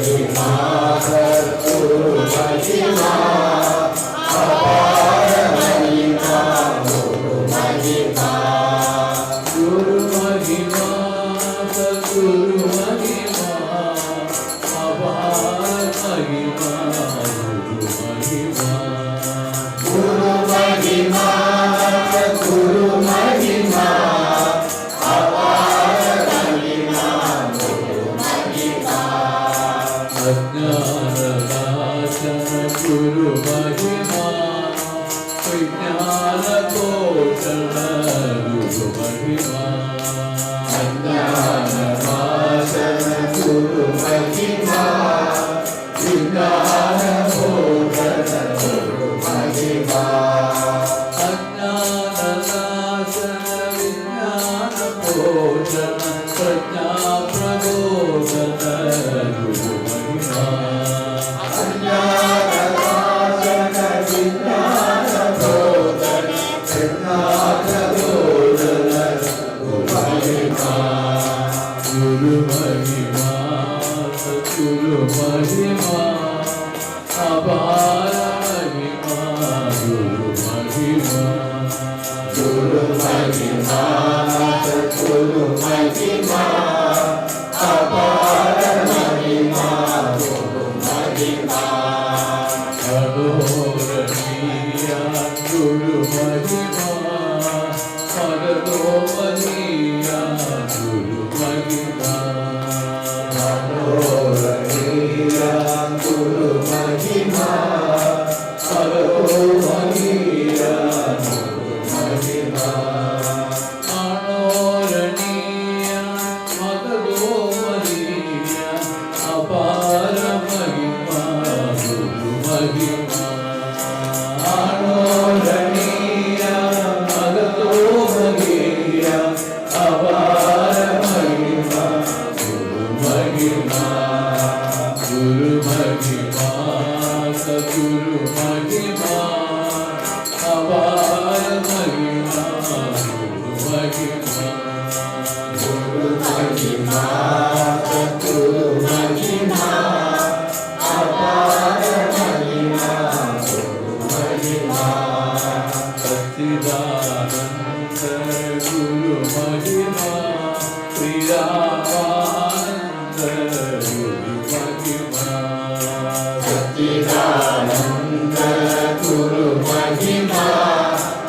महिमा सद्गुरु महिमा अपार महिमा गुरु महिमा गुरु महिमा सद्गुरु महिमा अपार महिमा गुरु महिमा गुरु महिमा सद्गुरु महिमा गुरु महिमा विज्ञान पोषण गुरु महिमा अज्ञान नाशन गुरु महिमा विज्ञान पोषण गुरु महिमा अज्ञान नाशन विज्ञान पोषण प्रज्ञा प्रबोधन गुरु महिमा गुरु महिमा सद्गुरु महिमा अपार महिमा गुरु महिमा गुरु महिमा सद्गुरु महिमा अपार महिमा गुरु महिमा अघोरणीय गुरु महिमा मदोमनीय गुरु महिमा अघोरणीय गुरु महिमा मदोमनीय गुरु महिमा अणोरणीय मदोमनीय अपार महिमा गुरु महिमा अणोरणीय मदोमनीय अपार महिमा गुरु महिमा गुरु महिमा सद्गुरु महिमा अपार महिमा गुरु महिमा गुरु महिमा सद्गुरु महिमा अपार महिमा गुरु महिमा सच्चिदानंद गुरु महिमा प्रियानंद गुरु महिमा सच्चिदानंद गुरु महिमा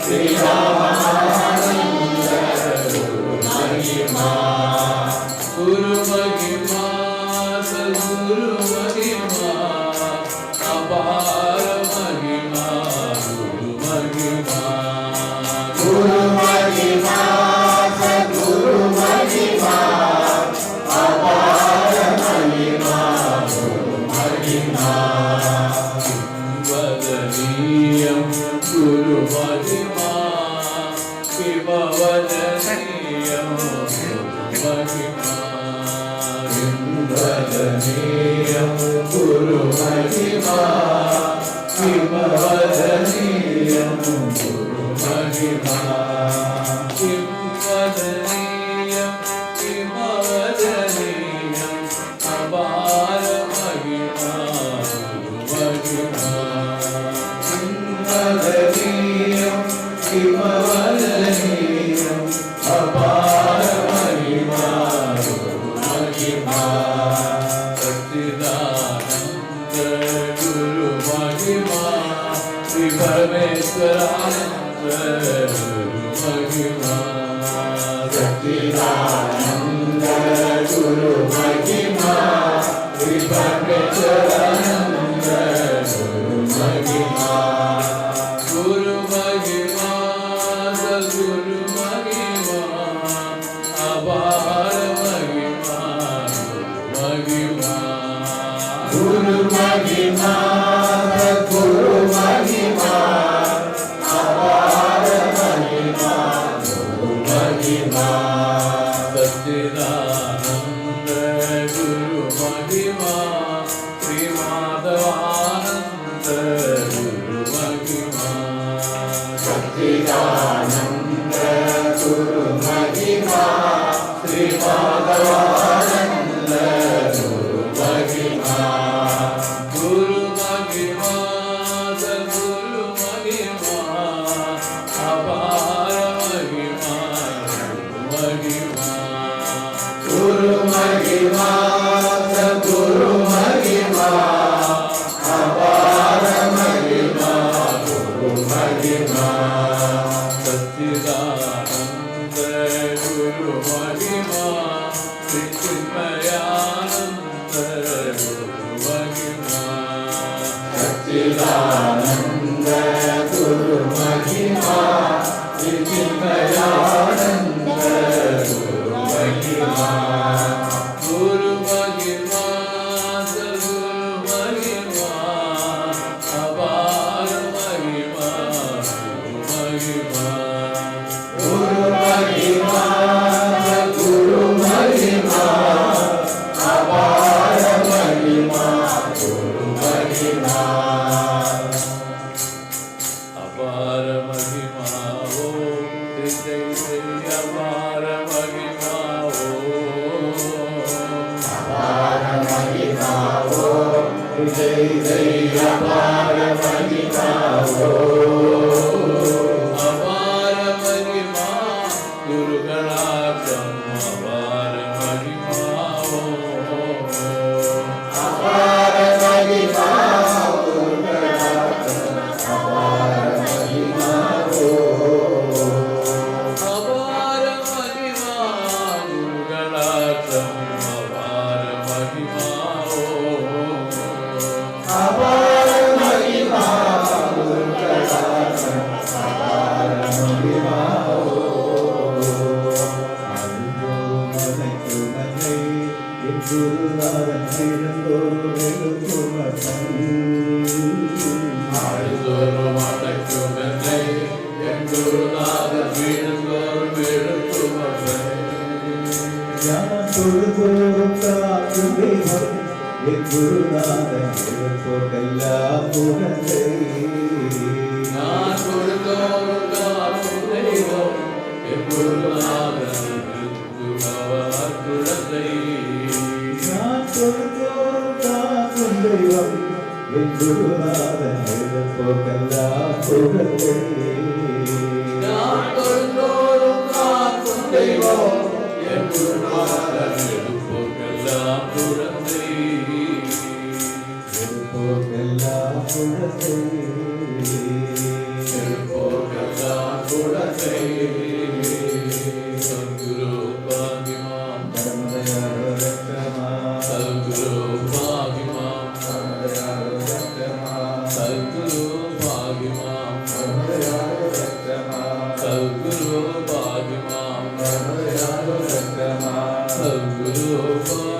प्रियानंद गुरु महिमा गुरु महिमा सद्गुरु महिमा अपार महिमा गुरु महिमा गुरु महिमा सद्गुरु महिमा अपार महिमा गुरु महिमा वदनीयं गुरु महिमा विभवदनीयं गुरु महिमा वदनीयं गुरु महिमा विभवदनीयं गुरु महिमा वदनीयं विभवदनीयं अपार महिमा गुरु महिमा वदनीयं विभवदनीयं अपार महिमा गुरु महिमा सच्चिदानंद गुरु महिमा श्री परमेश्वरानंद गुरु महिमा सच्चिदानंद गुरु महिमा श्री परमेश्वरानंद गुरु महिमा गुरु महिमा सद्गुरु महिमा अपार महिमा गुरु महिमा सद्गुरु महिमा अपार महिमा गुरु महिमा सच्चिदानंद गुरु महिमा श्री माधवानंद गुरु महिमा सच्चिदानंद गुरु महिमा श्री माधवानंद गुरु महिमा महिमा गुरु महिमा सद्गुरु महिमा अपार महिमा गुरु महिमा सच्चिदानंद गुरु महिमा चिन्मयानंद गुरु महिमा सच्चिदानंद गुरु महिमा चिन्मयानंद गुरु महिमा गुरु महिमा सद्गुरु महिमा अपार महिमा गुरु महिमा गुरु महिमा अपार महिमा गुरु महिमा अपार महिमा हो जय जय अपार महिमा हो अपार महिमा हो जय जय अपार महिमा हो अपार महिमा गुरु कणाक्षम अपार महिमा हो अपार महिमा गुरु कणाक्षम अपार महिमा हो अपार महिमा गुरु कणाक्षम अपार महिमा हो अपार महिमा गुरु कणाक्षम अपार महिमा हो गुरुनाथन ആടുതോറും അടയ്ക്കുമെന്നെ എൻ ഗുരുനാഥൻ വീഴുന്തോറും വീഴുത്തുമത്രേ ഞാൻ തൊഴുതോറും കാക്കും ദൈവം എൻ ഗുരുനാഥൻ എഴുപ്പോക്കെല്ലാം പുകഴേ ഞാൻ തൊഴുതോറും കാക്കും ദൈവം എൻ ഗുരുനാഥൻ കുഴന്തൈ ഞാൻ തൊഴുതോറും കാക്കും ദൈവം എൻ ഗുരുനാഥൻ എഴുപ്പോക്കെല്ലാം പുകഴേ ഞാൻ തൊഴുതോറും കാക്കും ദൈവം എൻ ഗുരുനാഥൻ എടുപ്പൊക്കെല്ലാം കുഴന്തൈ എഴുപ്പോക്കെല്ലാം പുകഴേ എടുപ്പൊക്കെല്ലാം കുഴന്തൈ സദ്ഗുരു ഭാഗ്യമാം സദ്ഗുരു ഭാഗ്യമാം സദ്ഗുരു ഭാഗ്യമാം സദ്ഗുരു ഭാഗ്യമാം സദ്ഗുരു ഭാഗ്യമാം